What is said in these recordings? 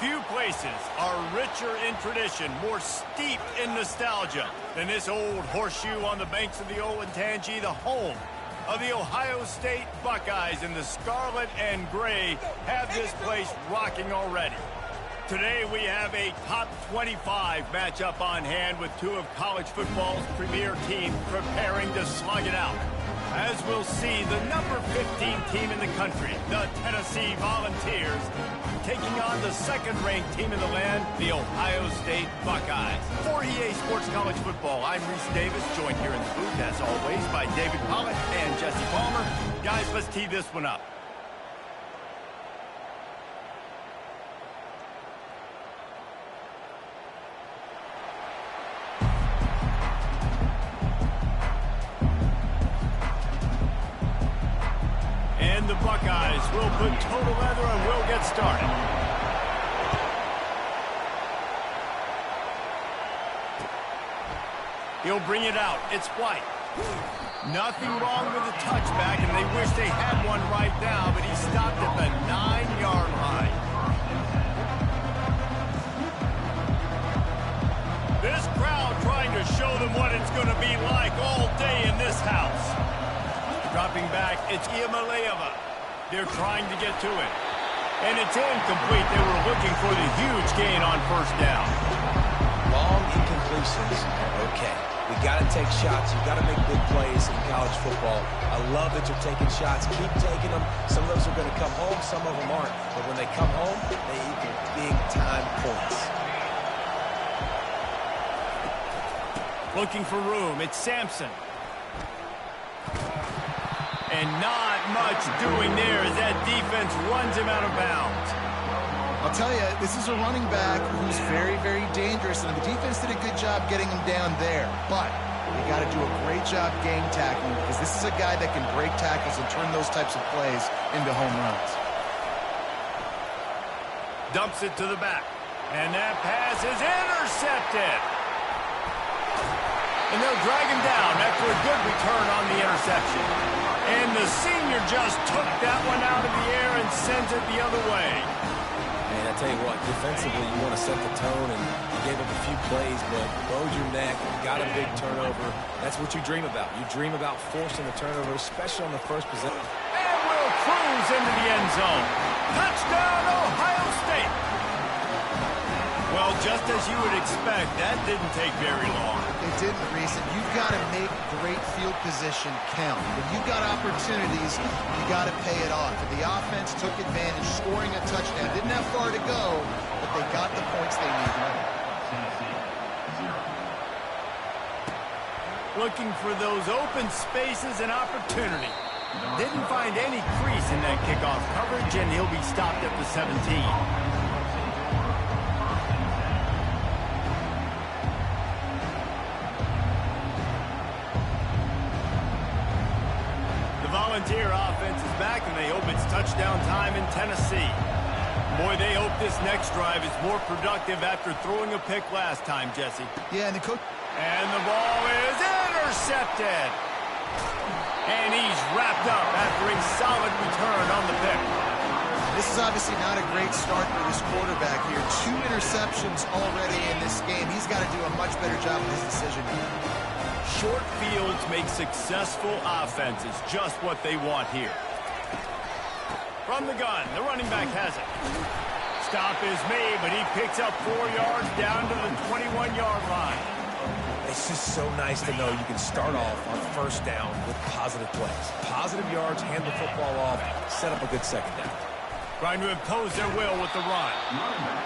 Few places are richer in tradition, more steeped in nostalgia than this old horseshoe on the banks of the Olentangy, the home of the Ohio State Buckeyes. And the scarlet and gray have this place rocking already. Today we have a top 25 matchup on hand with two of college football's premier teams preparing to slug it out. As we'll see, the number 15 team in the country, the Tennessee Volunteers, taking on the second-ranked team in the land, the Ohio State Buckeyes. For EA Sports College Football, I'm Reese Davis, joined here in the booth, as always, by David Pollock and Jesse Palmer. Guys, let's tee this one up. And the Buckeyes will put total leather and will get started. He'll bring it out. It's White. Nothing wrong with the touchback, and they wish they had one right now, but he stopped at the 9-yard line. This crowd trying to show them what it's going to be like all day in this house. Dropping back, it's Iamaleava. They're trying to get to it. And it's incomplete. They were looking for the huge gain on first down. Long incompletions are okay. We got to take shots. You got to make big plays in college football. I love that you're taking shots. Keep taking them. Some of those are going to come home. Some of them aren't. But when they come home, they equal big time points. Looking for room. It's Sampson. And not much doing there as that defense runs him out of bounds. I'll tell you, this is a running back who's very, very dangerous, and the defense did a good job getting him down there. But you got to do a great job game tackling, because this is a guy that can break tackles and turn those types of plays into home runs. Dumps it to the back. And that pass is intercepted. And they'll drag him down after a good return on the interception. And the senior just took that one out of the air and sends it the other way. Man, I tell you what, defensively, you want to set the tone, and you gave up a few plays, but bowed your neck, got a big turnover. That's what you dream about. You dream about forcing the turnover, especially on the first possession. And will cruise into the end zone. Touchdown, Ohio State. Well, just as you would expect, that didn't take very long. It didn't, Reese. You've got to make great field position count. When you've got opportunities, you got to pay it off. And the offense took advantage, scoring a touchdown. Didn't have far to go, but they got the points they needed. Looking for those open spaces and opportunity. Didn't find any crease in that kickoff coverage, and he'll be stopped at the 17. Volunteer offense is back, and they hope it's touchdown time in Tennessee. Boy, they hope this next drive is more productive after throwing a pick last time, Jesse. Yeah, and the coach... And the ball is intercepted. And he's wrapped up after a solid return on the pick. This is obviously not a great start for this quarterback here. 2 interceptions already in this game. He's got to do a much better job with his decision. Short fields make successful offenses just what they want here. From the gun, the running back has it. Stop is made, but he picks up 4 yards down to the 21-yard line. It's just so nice to know you can start off on first down with positive plays. Positive yards, hand the football off, set up a good second down. Trying to impose their will with the run.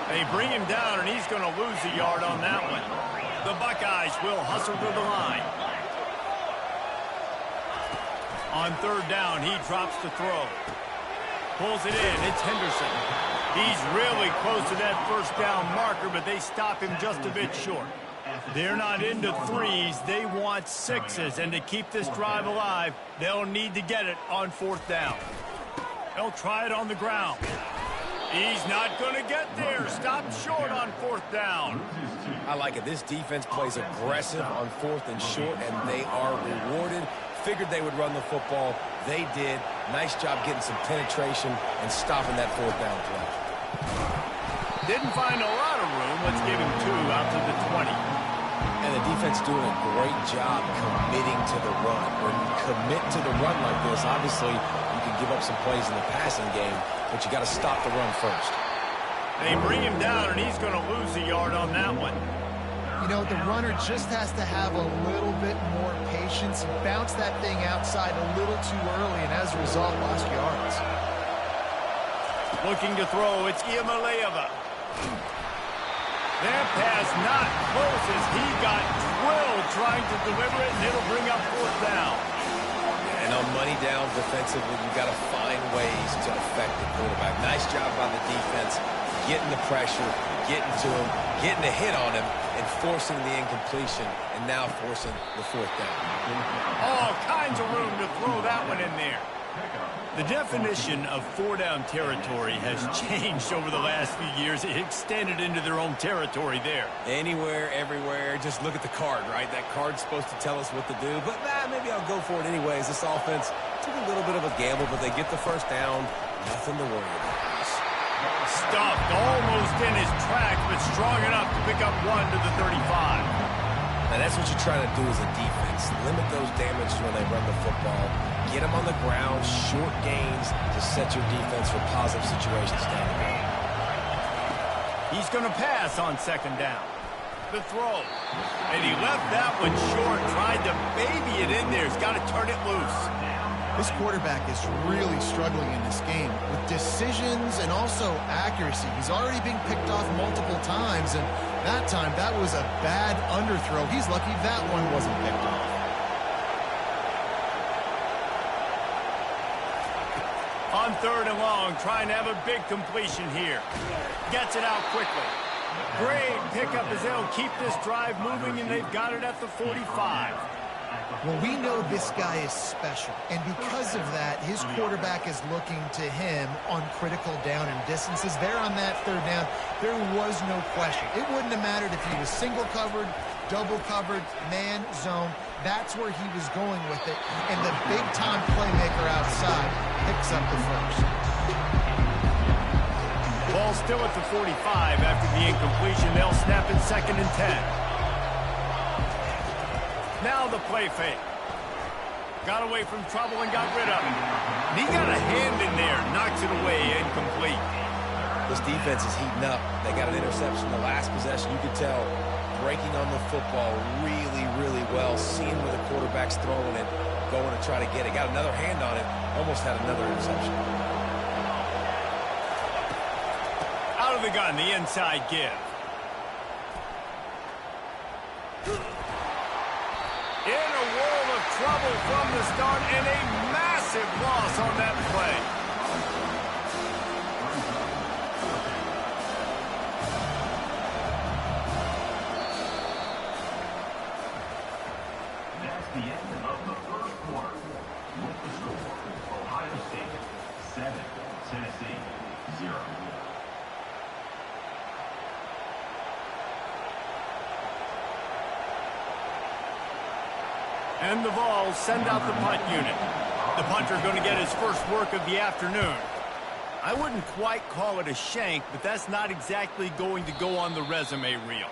They bring him down, and he's going to lose a yard on that one. The Buckeyes will hustle to the line. On third down, he drops the throw. Pulls it in. It's Henderson. He's really close to that first down marker, but they stop him just a bit short. They're not into threes. They want 6s, and to keep this drive alive, they'll need to get it on 4th down. They'll try it on the ground. He's not going to get there. Stopped short on 4th down. I like it. This defense plays aggressive on 4th and short, and they are rewarded. Figured they would run the football. They did. Nice job getting some penetration and stopping that 4th down play. Didn't find a lot of room. Let's give him 2 out to the 20. And the defense doing a great job committing to the run. When you commit to the run like this, obviously you can give up some plays in the passing game, but you got to stop the run first. They bring him down, and he's going to lose a yard on that one. You know, the runner just has to have a little bit more patience. Bounce that thing outside a little too early, and as a result, lost yards. Looking to throw, it's Iamaleava. That pass not close as he got drilled trying to deliver it, and it'll bring up 4th down. And on money down defensively, you got to find ways to affect the quarterback. Nice job by the defense, getting the pressure, getting to him, getting a hit on him, and forcing the incompletion, and now forcing the 4th down. All kinds of room to throw that one in there. The definition of 4-down territory has changed over the last few years. It extended into their own territory there. Anywhere, everywhere, just look at the card, right? That card's supposed to tell us what to do, but maybe I'll go for it anyways. This offense took a little bit of a gamble, but they get the 1st down. Nothing to worry about. Stuffed almost in his tracks, but strong enough to pick up 1 to the 35. And that's what you're trying to do as a defense. Limit those damages when they run the football. Get them on the ground, short gains to set your defense for positive situations down the road. He's going to pass on 2nd down. The throw. And he left that one short, tried to baby it in there. He's got to turn it loose. This quarterback is really struggling in this game with decisions and also accuracy. He's already being picked off multiple times, and that time, that was a bad underthrow. He's lucky that one wasn't picked off. On 3rd and long, trying to have a big completion here. Gets it out quickly. Great pickup as they'll keep this drive moving, and they've got it at the 45. Well, we know this guy is special, and because of that, his quarterback is looking to him on critical down and distances. There on that 3rd down, there was no question. It wouldn't have mattered if he was single covered, double covered, man, zone. That's where he was going with it, and the big-time playmaker outside picks up the 1st. Ball still at the 45 after the incompletion. They'll snap it 2nd and 10. Now the play fake. Got away from trouble and got rid of it. And he got a hand in there, knocks it away, incomplete. This defense is heating up. They got an interception the last possession. You could tell breaking on the football really, really well, seeing where the quarterback's throwing it, going to try to get it. Got another hand on it, almost had another interception. Out of the gun, the inside give. In a world of trouble from the start, and a massive loss on that play. That's the end of the 1st quarter. With the score, Ohio State 7, Tennessee 0. And the Vols send out the punt unit. The punter going to get his first work of the afternoon. I wouldn't quite call it a shank, but that's not exactly going to go on the resume reel.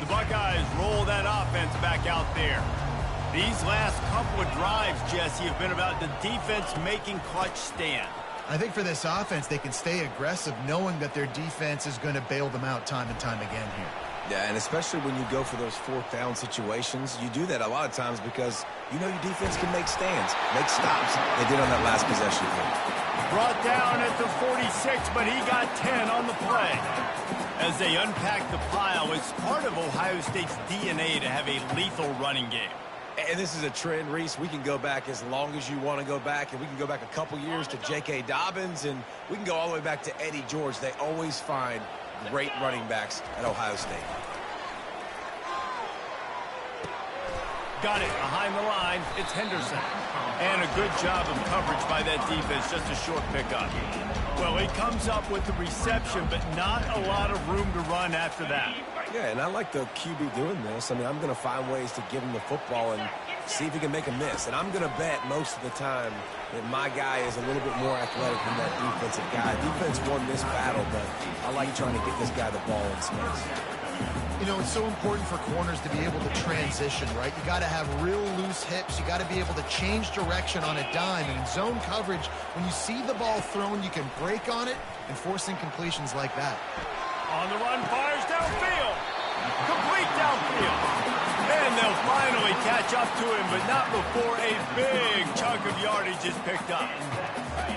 The Buckeyes roll that offense back out there. These last couple of drives, Jesse, have been about the defense making clutch stand. I think for this offense, they can stay aggressive knowing that their defense is going to bail them out time and time again here. Yeah, and especially when you go for those 4th down situations, you do that a lot of times because you know your defense can make stands, make stops. They did on that last possession. Brought down at the 46, but he got 10 on the play. As they unpack the pile, it's part of Ohio State's DNA to have a lethal running game. And this is a trend, Reese. We can go back as long as you want to go back, and we can go back a couple years to J.K. Dobbins, and we can go all the way back to Eddie George. They always find great running backs at Ohio State. Got it behind the line. It's Henderson. And a good job of coverage by that defense. Just a short pickup. Well, he comes up with the reception, but not a lot of room to run after that. Yeah, and I like the QB doing this. I mean, I'm going to find ways to give him the football and see if he can make a miss. And I'm going to bet most of the time that my guy is a little bit more athletic than that defensive guy. Defense won this battle, but I like trying to get this guy the ball in space. You know, it's so important for corners to be able to transition, right? You got to have real loose hips. You got to be able to change direction on a dime. And in zone coverage, when you see the ball thrown, you can break on it and force incompletions like that. On the run, fires downfield. Complete downfield. And they'll finally catch up to him, but not before a big chunk of yardage is picked up.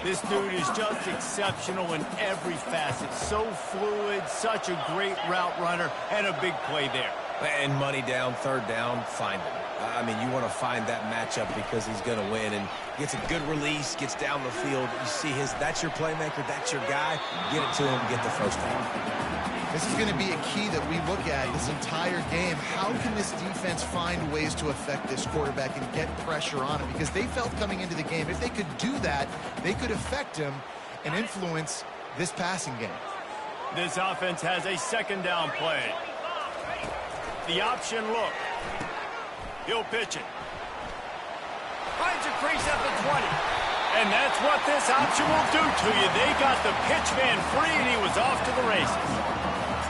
This dude is just exceptional in every facet. So fluid, such a great route runner, and a big play there. And money down, third down, find him. I mean, you want to find that matchup because he's going to win and gets a good release, gets down the field. You see that's your playmaker, that's your guy. Get it to him, get the first down. This is going to be a key that we look at this entire game. How can this defense find ways to affect this quarterback and get pressure on him? Because they felt coming into the game, if they could do that, they could affect him and influence this passing game. This offense has a second down play. The option look. He'll pitch it. Finds a crease at the 20. And that's what this option will do to you. They got the pitch man free, and he was off to the races.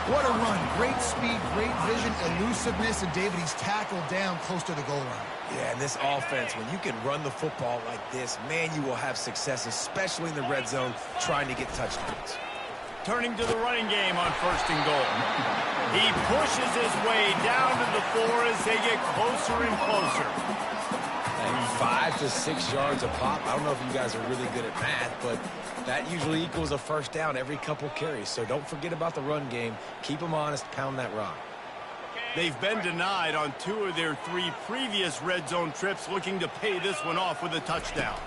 What a run. Great speed, great vision, elusiveness, and David, he's tackled down close to the goal line. Yeah, and this offense, when you can run the football like this, man, you will have success, especially in the red zone, trying to get touchdowns. Turning to the running game on first and goal. He pushes his way down to the 4 as they get closer and closer. 5 to 6 yards a pop. I don't know if you guys are really good at math, but that usually equals a first down every couple carries. So don't forget about the run game. Keep them honest. Pound that rock. They've been denied on 2 of their 3 previous red zone trips, looking to pay this one off with a touchdown.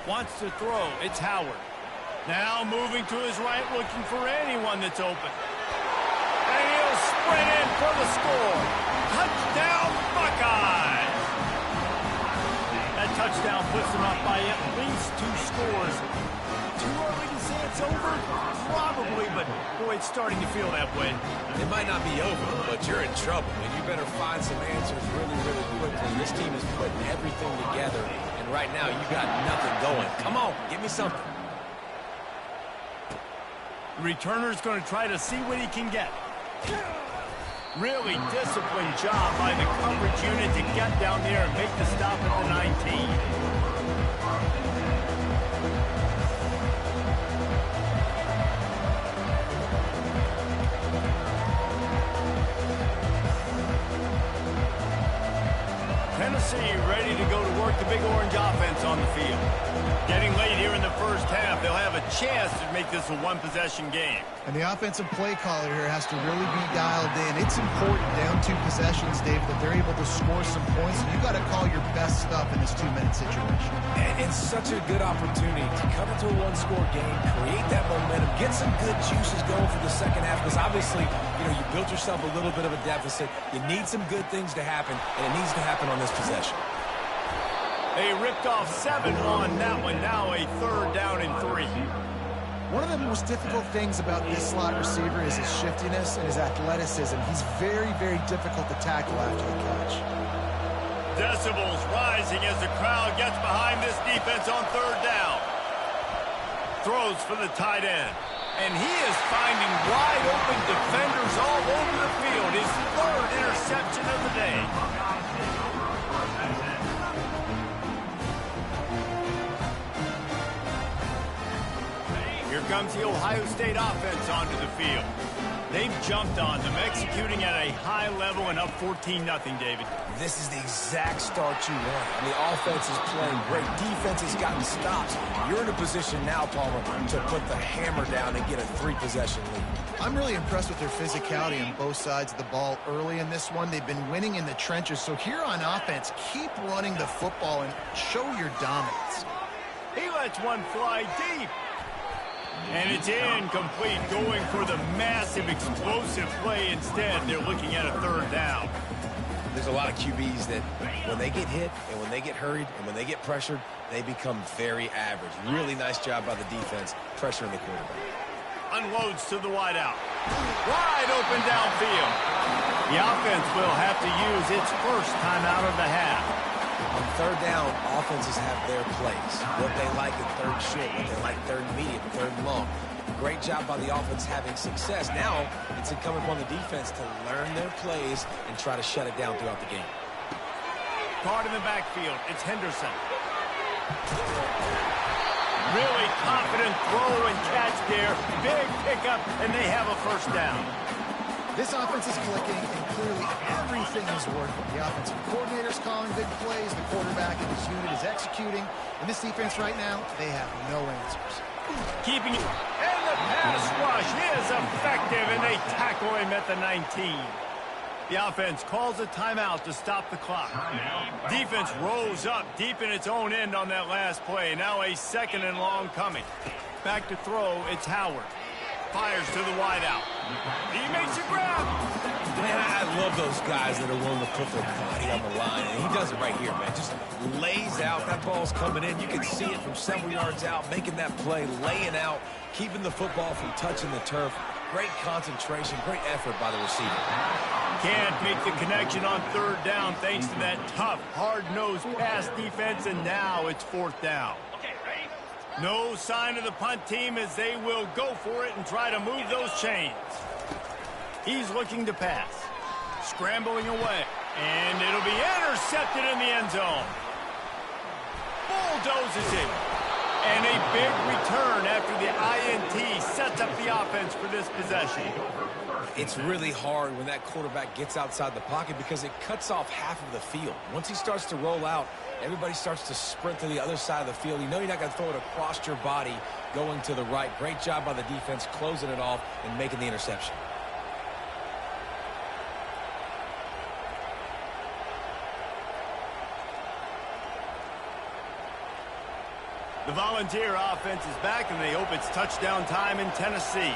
Wants to throw. It's Howard. Now moving to his right, looking for anyone that's open. And he'll sprint in for the score. Touchdown, Buckeyes! That touchdown puts them up by at least 2 scores. Too early to say it's over? Probably, but boy, it's starting to feel that way. It might not be over, but you're in trouble, and you better find some answers really, really quickly. This team is putting everything together, and right now you got nothing going. Come on, give me something. Returner's going to try to see what he can get. Really disciplined job by the coverage unit to get down there and make the stop at the 19. Tennessee ready to go to work the Big Orange offense on the field. Getting late here in the first half, they'll have a chance to make this a one-possession game. And the offensive play caller here has to really be dialed in. It's important down 2 possessions, David, that they're able to score some points. And you got to call your best stuff in this 2-minute situation. And it's such a good opportunity to come into a 1-score game, create that momentum, get some good juices going for the second half. Because obviously, you built yourself a little bit of a deficit. You need some good things to happen, and it needs to happen on this possession. They ripped off 7 on that one. Now a 3rd down and 3. One of the most difficult things about this slot receiver is his shiftiness and his athleticism. He's very, very difficult to tackle after the catch. Decibels rising as the crowd gets behind this defense on 3rd down. Throws for the tight end. And he is finding wide open defenders all over the field. His 3rd interception of the day. Here comes the Ohio State offense onto the field. They've jumped on them, executing at a high level and up 14-0, David. This is the exact start you want. The offense is playing great. Defense has gotten stops. You're in a position now, Palmer, to put the hammer down and get a 3-possession lead. I'm really impressed with their physicality on both sides of the ball early in this one. They've been winning in the trenches. So here on offense, keep running the football and show your dominance. He lets one fly deep. And it's incomplete, going for the massive, explosive play instead. They're looking at a 3rd down. There's a lot of QBs that when they get hit and when they get hurried and when they get pressured, they become very average. Really nice job by the defense pressuring the quarterback. Unloads to the wideout. Wide open downfield. The offense will have to use its first timeout of the half. On third down, offenses have their plays. What they like in third short, what they like third medium, third long. Great job by the offense having success. Now, it's incumbent upon the defense to learn their plays and try to shut it down throughout the game. Caught in the backfield. It's Henderson. Really confident throw and catch there. Big pickup, and they have a first down. This offense is clicking, and clearly everything is working. The offensive coordinator's calling big plays. The quarterback and his unit is executing. And this defense right now, they have no answers. Keeping it. And the pass rush is effective, and they tackle him at the 19. The offense calls a timeout to stop the clock. Defense rose up deep in its own end on that last play. Now a second and long coming. Back to throw, it's Howard. Fires to the wideout. He makes a grab. Man, I love those guys that are willing to put their body on the line. And he does it right here, man. Just lays out. That ball's coming in. You can see it from several yards out, making that play, laying out, keeping the football from touching the turf. Great concentration, great effort by the receiver. Can't make the connection on third down thanks to that tough, hard-nosed pass defense, and now it's fourth down. No sign of the punt team as they will go for it and try to move those chains. He's looking to pass. Scrambling away. And it'll be intercepted in the end zone. Bulldozes it. And a big return after the INT sets up the offense for this possession. It's really hard when that quarterback gets outside the pocket because it cuts off half of the field. Once he starts to roll out, everybody starts to sprint to the other side of the field. You know you're not going to throw it across your body going to the right. Great job by the defense closing it off and making the interception. The Volunteer offense is back, and they hope it's touchdown time in Tennessee.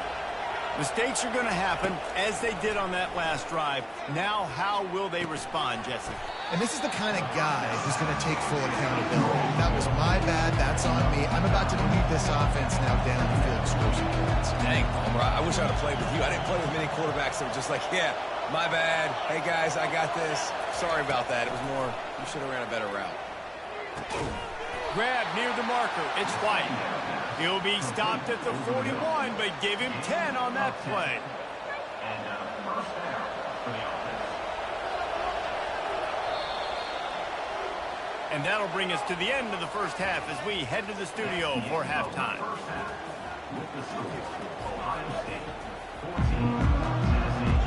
Mistakes are going to happen, as they did on that last drive. Now, how will they respond, Jesse? And this is the kind of guy who's going to take full accountability. That was my bad. That's on me. I'm about to lead this offense now down the field and score some points. Dang, Palmer, I wish I'd have played with you. I didn't play with many quarterbacks that were just like, yeah, my bad. Hey, guys, I got this. Sorry about that. It was more, you should have ran a better route. Grab near the marker. It's White. He'll be stopped at the 41, but give him 10 on that play. And first down for the offense. And that'll bring us to the end of the first half as we head to the studio for halftime. First half with the score, Ohio State 14, Tennessee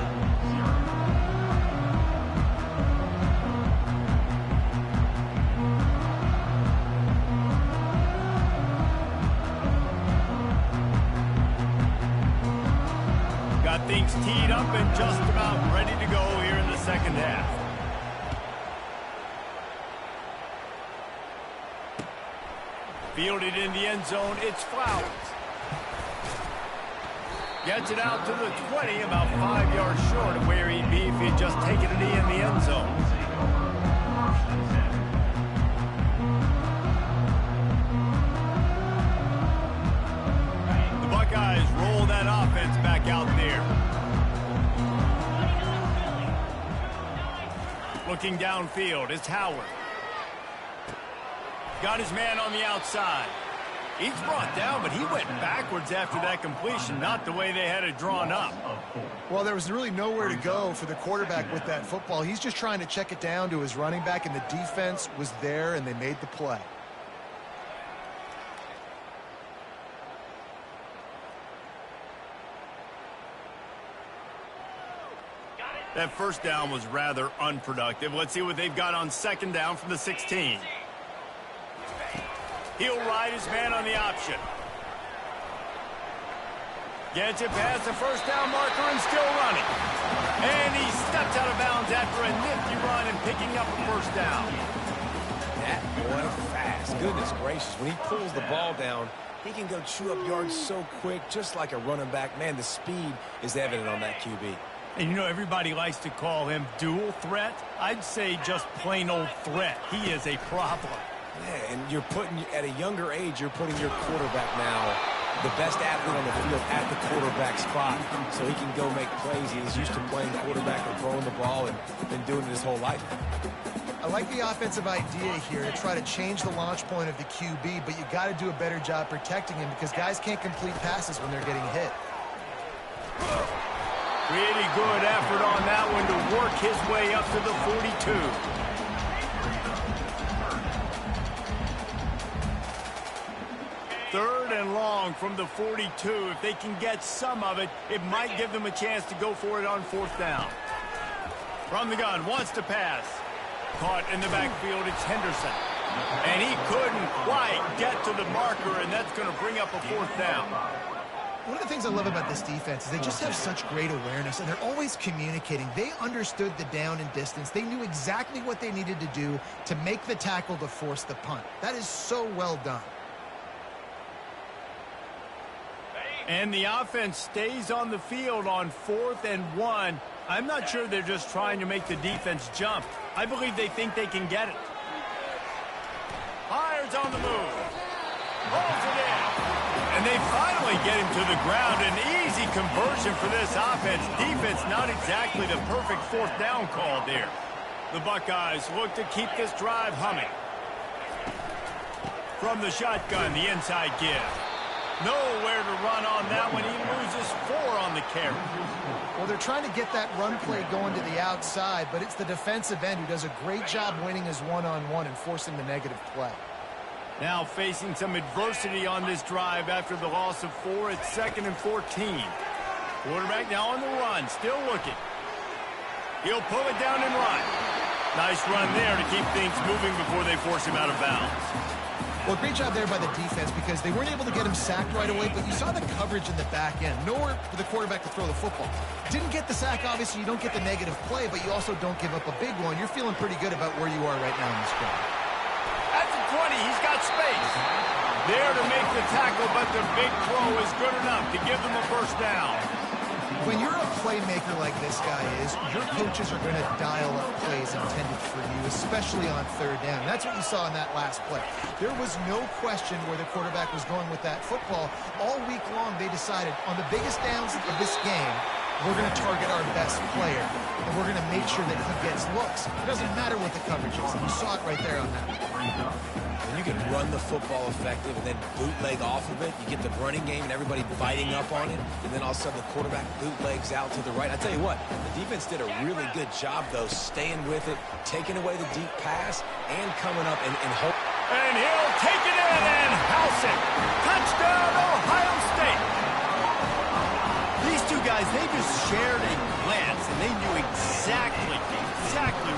0. Got things teed up and just about ready to go here in the second half. Fielded in the end zone, it's Flowers. Gets it out to the 20, about 5 yards short of where he'd be if he'd just taken a knee in the end zone. The Buckeyes roll that offense back out there. Looking downfield, it's Howard. Got his man on the outside. He's brought down, but he went backwards after that completion, not the way they had it drawn up. Well, there was really nowhere to go for the quarterback with that football. He's just trying to check it down to his running back, and the defense was there, and they made the play. That first down was rather unproductive. Let's see what they've got on second down from the 16. He'll ride his man on the option. Gets it past the first down marker and still running. And he steps out of bounds after a nifty run and picking up a first down. That boy fast. Goodness gracious. When he pulls the ball down, he can go chew up yards so quick, just like a running back. Man, the speed is evident on that QB. And you know, everybody likes to call him dual threat. I'd say just plain old threat. He is a problem. Yeah, and you're putting, at a younger age, you're putting your quarterback now the best athlete on the field at the quarterback spot, so he can go make plays. He's used to playing quarterback and throwing the ball and been doing it his whole life. I like the offensive idea here to try to change the launch point of the QB, but you got to do a better job protecting him because guys can't complete passes when they're getting hit. Pretty good effort on that one to work his way up to the 42. Third and long from the 42. If they can get some of it, it might give them a chance to go for it on fourth down. From the gun, wants to pass. Caught in the backfield, it's Henderson. And he couldn't quite get to the marker, and that's going to bring up a fourth down. One of the things I love about this defense is they just have such great awareness, and they're always communicating. They understood the down and distance. They knew exactly what they needed to do to make the tackle to force the punt. That is so well done. And the offense stays on the field on 4th and 1. I'm not sure they're just trying to make the defense jump. I believe they think they can get it. Fires on the move. Holds it in. And they finally get him to the ground. An easy conversion for this offense. Defense not exactly the perfect fourth down call there. The Buckeyes look to keep this drive humming. From the shotgun, the inside give. Nowhere to run on that one. He loses 4 on the carry. Well, they're trying to get that run play going to the outside, but it's the defensive end who does a great job winning his one-on-one and forcing the negative play. Now facing some adversity on this drive after the loss of 4 at 2nd and 14. Quarterback now on the run, still looking. He'll pull it down and run. Nice run there to keep things moving before they force him out of bounds. Well, great job there by the defense because they weren't able to get him sacked right away, but you saw the coverage in the back end. Nowhere for the quarterback to throw the football. Didn't get the sack, obviously. You don't get the negative play, but you also don't give up a big one. You're feeling pretty good about where you are right now in this game. At the 20, he's got space. There to make the tackle, but the big throw is good enough to give them a first down. When you're a playmaker like this guy is, your coaches are going to dial up plays intended for you, especially on third down. That's what you saw in that last play. There was no question where the quarterback was going with that football. All week long, they decided on the biggest downs of this game, we're going to target our best player, and we're going to make sure that he gets looks. It doesn't matter what the coverage is. You saw it right there on that. When you can run the football effective and then bootleg off of it, you get the running game and everybody biting up on it, and then all of a sudden the quarterback bootlegs out to the right. I tell you what, the defense did a really good job, though, staying with it, taking away the deep pass, and coming up and hope. And he'll take it in and house it. Touchdown, Ohio State. These two guys, they just shared a glance, and they knew exactly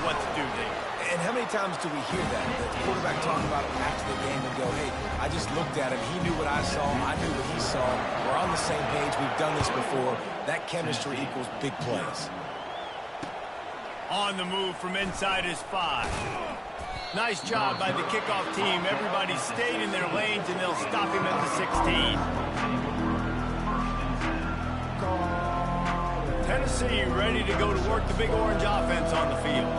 what to do there. And how many times do we hear that? The quarterback talk about it after the game and go, hey, I just looked at him. He knew what I saw. I knew what he saw. We're on the same page. We've done this before. That chemistry equals big plays. On the move from inside his 5. Nice job by the kickoff team. Everybody stayed in their lanes, and they'll stop him at the 16. Tennessee ready to go to work the Big Orange offense on the field.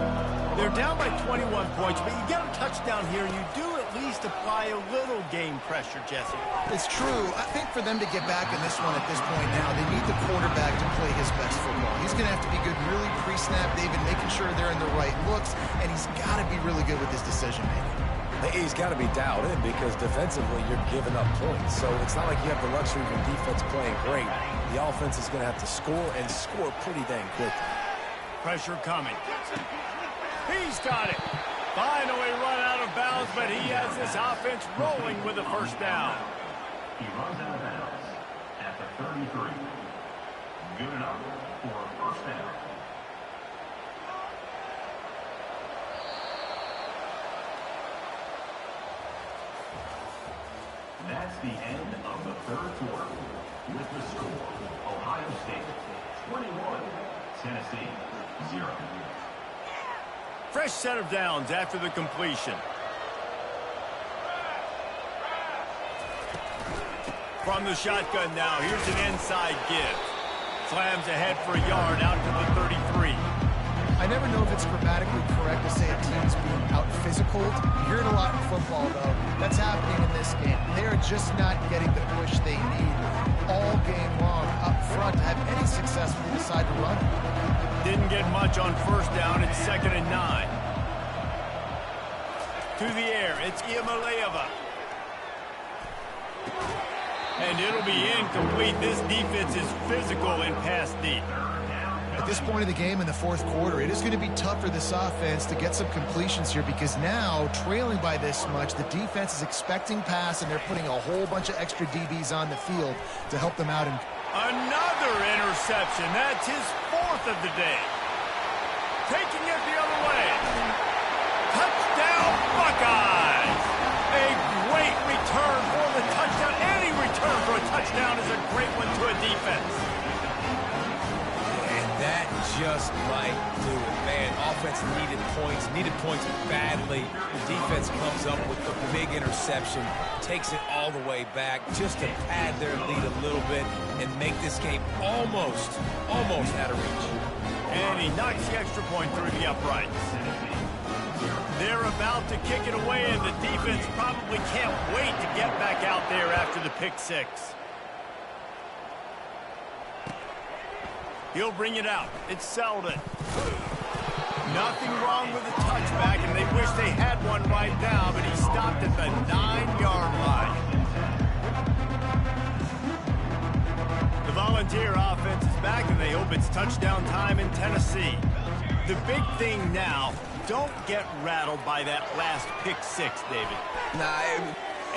They're down by 21 points, but you get a touchdown here, and you do at least apply a little game pressure, Jesse. It's true. I think for them to get back in this one at this point now, they need the quarterback to play his best football. He's going to have to be good really pre-snap, David, making sure they're in the right looks, and he's got to be really good with his decision-making. He's got to be dialed in because defensively you're giving up points. So it's not like you have the luxury of your defense playing great. The offense is going to have to score and score pretty dang quickly. Pressure coming. He's got it. Finally run out of bounds, but he has this offense rolling with a first down. He runs out of bounds at the 33. Good enough for a first down. That's the end of the third quarter. With the score, Ohio State 21, Tennessee 0. Fresh set of downs after the completion. From the shotgun now, here's an inside give. Slams ahead for a yard out to the 33. I never know if it's grammatically correct to say a team's being out-physicaled. You hear it a lot in football, though. That's happening in this game. They are just not getting the push they need all game long up front to have any success when they decide to run. Didn't get much on first down. It's 2nd and 9. To the air, it's Iamaleava. And it'll be incomplete. This defense is physical and pass deep. At this point of the game in the fourth quarter, it is going to be tough for this offense to get some completions here because now, trailing by this much, the defense is expecting pass, and they're putting a whole bunch of extra DBs on the field to help them out. Another interception. That's his 4th of the day. Taking it the other way. Touchdown, Buckeyes! A great return for the touchdown. Any return for a touchdown is a great one to a defense. And that just might do it, man. Offense needed points badly. The defense comes up with the big interception, takes it all the way back just to pad their lead a little bit and make this game almost out of reach. And he knocks the extra point through the uprights. They're about to kick it away, and the defense probably can't wait to get back out there after the pick six. He'll bring it out. It's Selden. Nothing wrong with the touchback, and they wish they had one right now, but he stopped at the 9-yard line. The Volunteer offense is back, and they hope it's touchdown time in Tennessee. The big thing now, don't get rattled by that last pick six, David.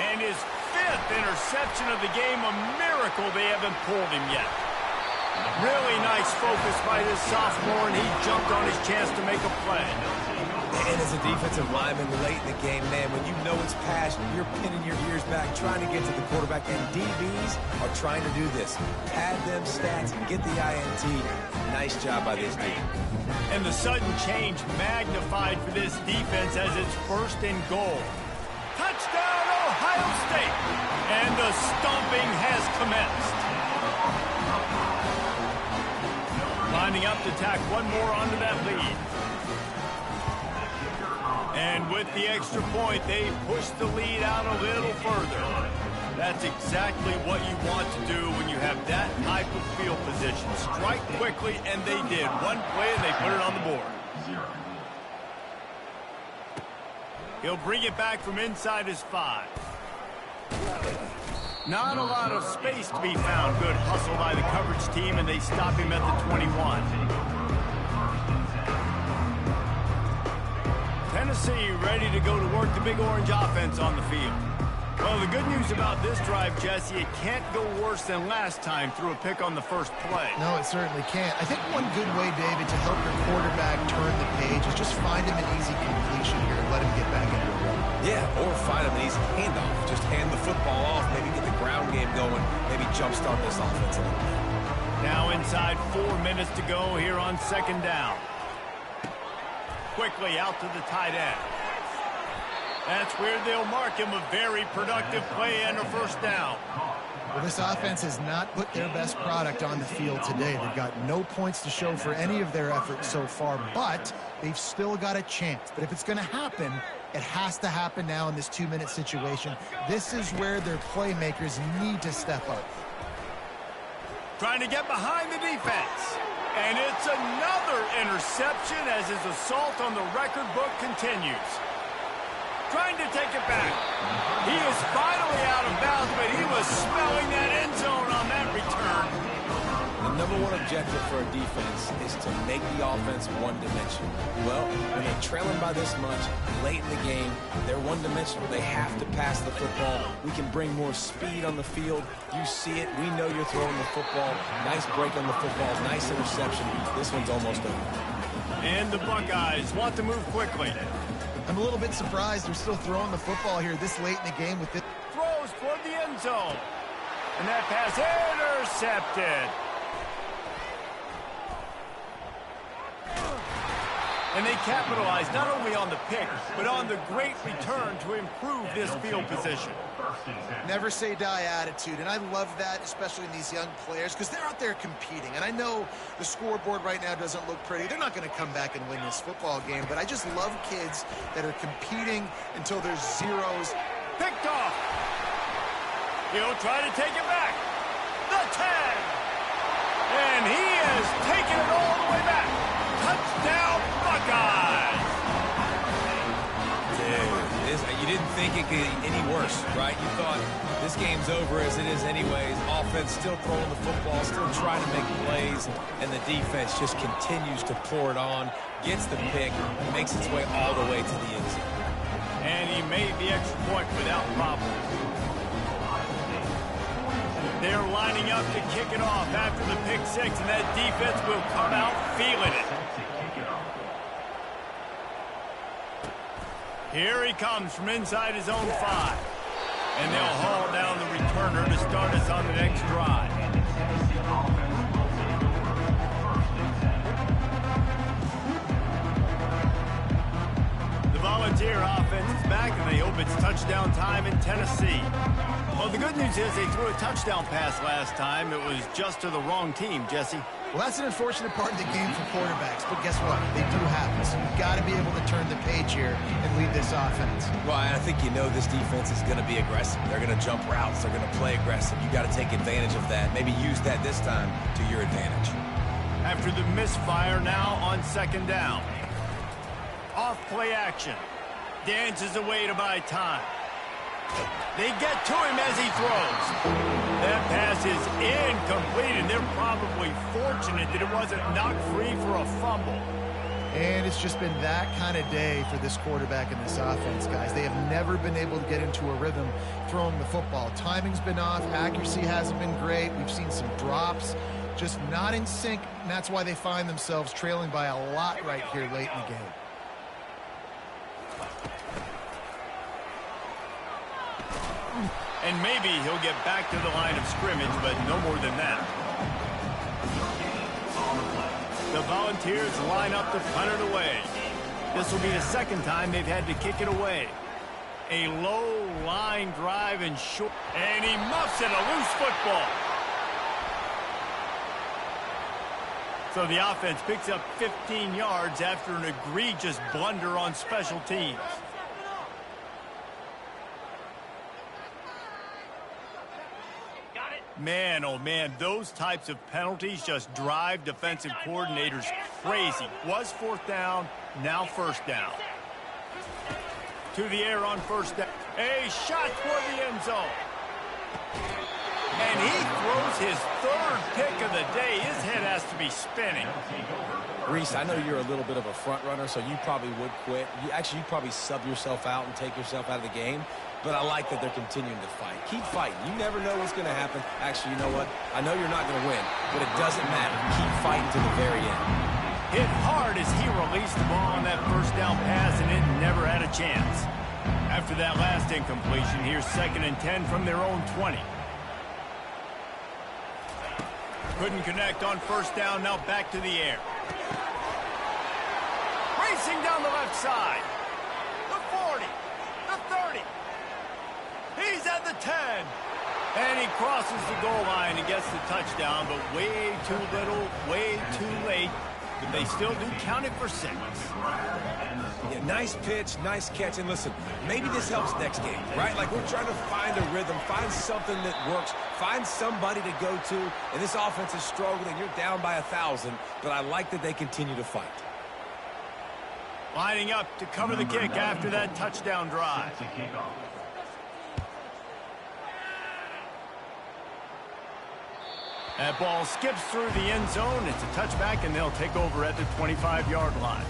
And his 5th interception of the game, a miracle they haven't pulled him yet. Really nice focus by this sophomore, and he jumped on his chance to make a play. And as a defensive lineman late in the game, man, when you know it's passed, you're pinning your ears back, trying to get to the quarterback, and DBs are trying to do this. Pad them stats and get the INT. Nice job by this team. And the sudden change magnified for this defense as it's 1st and goal. Touchdown, Ohio State! And the stomping has commenced. Lining up to tack one more onto that lead. And with the extra point, they push the lead out a little further. That's exactly what you want to do when you have that type of field position. Strike quickly, and they did. One play, and they put it on the board. He'll bring it back from inside his 5. Not a lot of space to be found. Good hustle by the coverage team, and they stop him at the 21. Tennessee ready to go to work the Big Orange offense on the field. Well, the good news about this drive, Jesse, it can't go worse than last time through a pick on the first play. No, it certainly can't. I think one good way, David, to help your quarterback turn the page is just find him an easy completion here and let him get back into a run. Yeah, or find him an easy handoff. Just hand the football off, maybe get the ground game going, maybe jumpstart this offense a little bit. Now inside 4 minutes to go here on 2nd down. Quickly out to the tight end. That's where they'll mark him. A very productive play and a 1st down. Well, this offense has not put their best product on the field today. They've got no points to show for any of their efforts so far, but they've still got a chance. But if it's going to happen, it has to happen now in this 2-minute situation. This is where their playmakers need to step up. Trying to get behind the defense. And it's another interception as his assault on the record book continues. Trying to take it back. He is finally out of bounds, but he was smelling that end zone on that return. The #1 objective for a defense is to make the offense one-dimensional. Well, when they're trailing by this much, late in the game, they're one-dimensional. They have to pass the football. We can bring more speed on the field. You see it. We know you're throwing the football. Nice break on the football. Nice interception. This one's almost over. And the Buckeyes want to move quickly. I'm a little bit surprised they're still throwing the football here this late in the game with this. Throws toward the end zone. And that pass intercepted. And they capitalized not only on the pick, but on the great return to improve this field position. Never say die attitude, and I love that, especially in these young players, because they're out there competing. And I know the scoreboard right now doesn't look pretty. They're not going to come back and win this football game, but I just love kids that are competing until there's zeros. Picked off. He'll try to take it back. The 10. And he has taken it all the way back. Touchdown, Buckeyes! Dude, you didn't think it could get any worse, right? You thought this game's over as it is anyways. Offense still throwing the football, still trying to make plays, and the defense just continues to pour it on, gets the pick, and makes its way all the way to the end zone. And he made the extra point without problem. They're lining up to kick it off after the pick six, and that defense will come out feeling it. Here he comes from inside his own 5. And they'll haul down the returner to start us on the next drive. The Volunteer offense is back, and they hope it's touchdown time in Tennessee. Well, the good news is they threw a touchdown pass last time. It was just to the wrong team, Jesse. Well, that's an unfortunate part of the game for quarterbacks, but guess what? They do happen, so you've got to be able to turn the page here and lead this offense. Well, I think you know this defense is going to be aggressive. They're going to jump routes. They're going to play aggressive. You got to take advantage of that. Maybe use that this time to your advantage. After the misfire, now on second down. Off play action. Dances away to buy time. They get to him as he throws. That pass is incomplete, and they're probably fortunate that it wasn't knocked free for a fumble. And it's just been that kind of day for this quarterback and this offense, guys. They have never been able to get into a rhythm throwing the football. Timing's been off. Accuracy hasn't been great. We've seen some drops, just not in sync, and that's why they find themselves trailing by a lot right here late in the game. And maybe he'll get back to the line of scrimmage, but no more than that. The Volunteers line up to punt it away. This will be the second time they've had to kick it away. A low line drive and short. And he muffs it, a loose football. So the offense picks up 15 yards after an egregious blunder on special teams. Man, oh man, those types of penalties just drive defensive coordinators crazy. Was fourth down, now first down. To the air on first down. A shot toward the end zone. And he throws his third pick of the day. His head has to be spinning. Reese, I know you're a little bit of a front runner, so you probably would quit. You'd probably sub yourself out and take yourself out of the game. But I like that they're continuing to fight. Keep fighting. You never know what's going to happen. Actually, you know what? I know you're not going to win, but it doesn't matter. Keep fighting to the very end. Hit hard as he released the ball on that first down pass, and it never had a chance. After that last incompletion, here's 2nd and 10 from their own 20. Couldn't connect on first down, now back to the air. Racing down the left side. The 40, the 30. He's at the 10. And he crosses the goal line and gets the touchdown, but way too little, way too late. But they still do count it for 6. Yeah, nice pitch, nice catch. And listen, maybe this helps next game, right? Like we're trying to find a rhythm, find something that works, find somebody to go to. And this offense is struggling. You're down by 1,000, but I like that they continue to fight. Lining up to cover the kick after that touchdown drive. That ball skips through the end zone. It's a touchback, and they'll take over at the 25-yard line.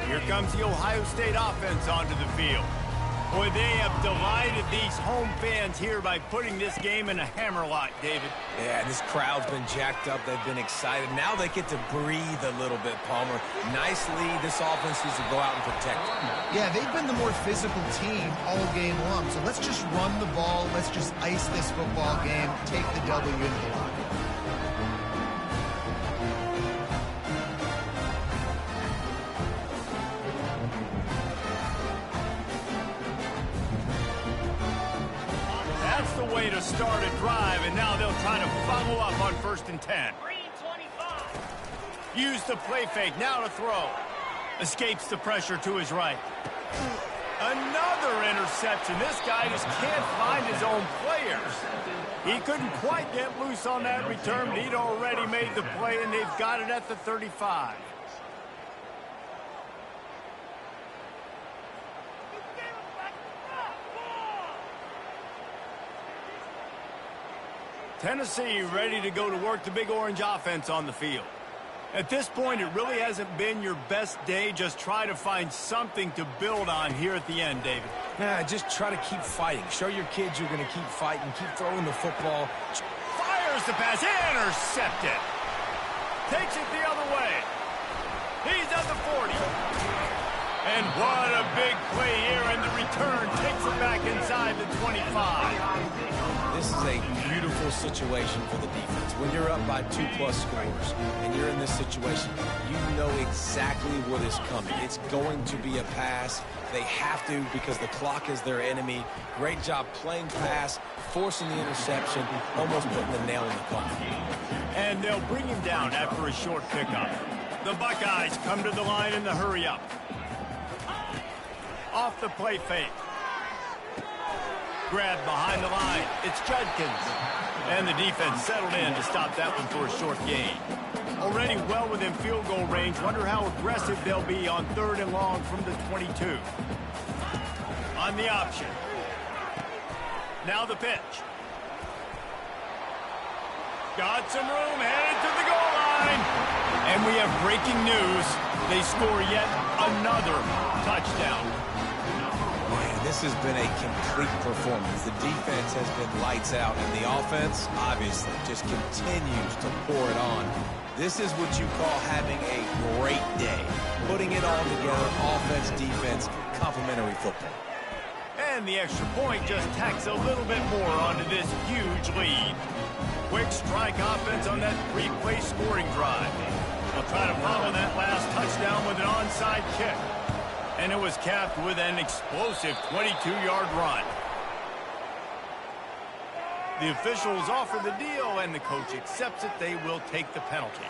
Here comes the Ohio State offense onto the field. Boy, they have delighted these home fans here by putting this game in a hammerlock, David. Yeah, this crowd's been jacked up. They've been excited. Now they get to breathe a little bit, Palmer. Nice lead. This offense needs to go out and protect it. Yeah, they've been the more physical team all game long. So let's just run the ball. Let's just ice this football game. Take the W into the locker. Way to start a drive, and now they'll try to follow up on 1st and 10. Use the play fake, now to throw. Escapes the pressure to his right. Another interception. This guy just can't find his own players. He couldn't quite get loose on that return, but he'd already made the play, and they've got it at the 35. Tennessee ready to go to work the Big Orange offense on the field. At this point, it really hasn't been your best day. Just try to find something to build on here at the end, David. Yeah, just try to keep fighting. Show your kids you're going to keep fighting. Keep throwing the football. Fires the pass. Intercepted. Takes it the other way. He's at the 40. And what a big play here, and the return takes it back inside the 25. This is a beautiful situation for the defense. When you're up by 2+ scores and you're in this situation, you know exactly what is coming. It's going to be a pass. They have to because the clock is their enemy. Great job playing pass, forcing the interception, almost putting the nail in the coffin. And they'll bring him down after a short pickup. The Buckeyes come to the line in the hurry-up. Off the play fake. Grab behind the line. It's Judkins. And the defense settled in to stop that one for a short gain. Already well within field goal range. Wonder how aggressive they'll be on 3rd and long from the 22. On the option. Now the pitch. Got some room, headed to the goal line. And we have breaking news. They score yet another touchdown. This has been a complete performance. The defense has been lights out, and the offense, obviously, just continues to pour it on. This is what you call having a great day. Putting it all together, offense, defense, complementary football. And the extra point just tacks a little bit more onto this huge lead. Quick strike offense on that 3-play scoring drive. They'll try to follow that last touchdown with an onside kick. And it was capped with an explosive 22-yard run. The officials offer the deal, and the coach accepts it. They will take the penalty.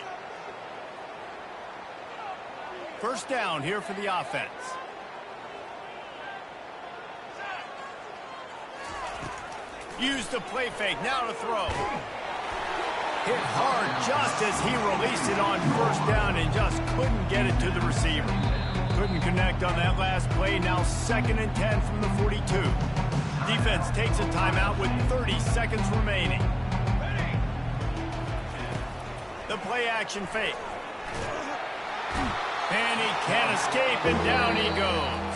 1st down here for the offense. Use the play fake, now to throw. Hit hard just as he released it on 1st down and just couldn't get it to the receiver. Couldn't connect on that last play. Now 2nd and 10 from the 42. Defense takes a timeout with 30 seconds remaining. The play action fake. And he can't escape, and down he goes.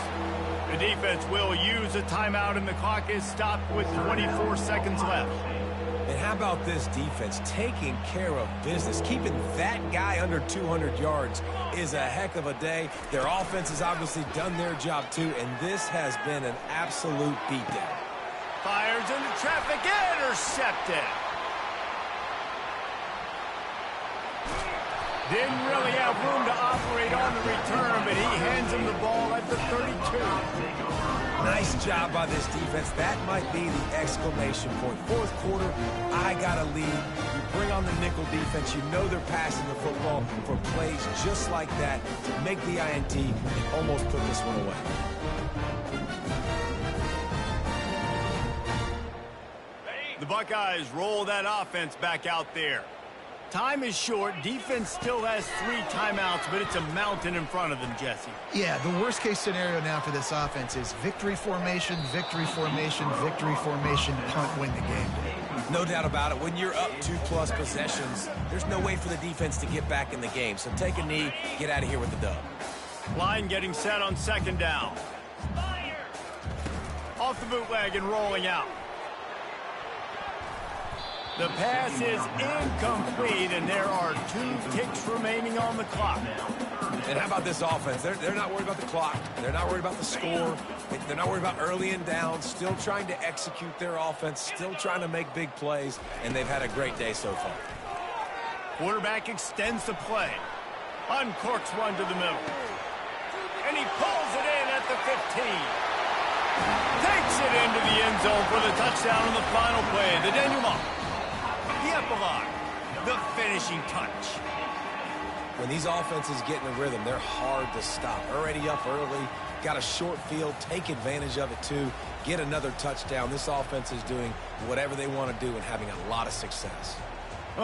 The defense will use a timeout, and the clock is stopped with 24 seconds left. And how about this defense taking care of business? Keeping that guy under 200 yards is a heck of a day. Their offense has obviously done their job too, and this has been an absolute beatdown. Fires into traffic, intercepted. Didn't really have room to operate on the return, but he hands him the ball at the 32. Nice job by this defense. That might be the exclamation point. 4th quarter, I got a lead. You bring on the nickel defense. You know they're passing the football for plays just like that to make the INT and almost put this one away. The Buckeyes roll that offense back out there. Time is short. Defense still has 3 timeouts, but it's a mountain in front of them, Jesse. Yeah, the worst-case scenario now for this offense is victory formation, victory formation, victory formation, punt, win the game. No doubt about it. When you're up 2+ possessions, there's no way for the defense to get back in the game. So take a knee, get out of here with the dub. Line getting set on 2nd down. off the bootleg and rolling out. The pass is incomplete, and there are 2 ticks remaining on the clock. And how about this offense? They're not worried about the clock. They're not worried about the score. They're not worried about early and down. Still trying to execute their offense. Still trying to make big plays. And they've had a great day so far. Quarterback extends the play. Uncorks one to the middle. And he pulls it in at the 15. Takes it into the end zone for the touchdown on the final play. The denouement. The epilogue. The finishing touch. When these offenses get in a rhythm, they're hard to stop. Already up early, got a short field, take advantage of it too, get another touchdown. This offense is doing whatever they want to do and having a lot of success.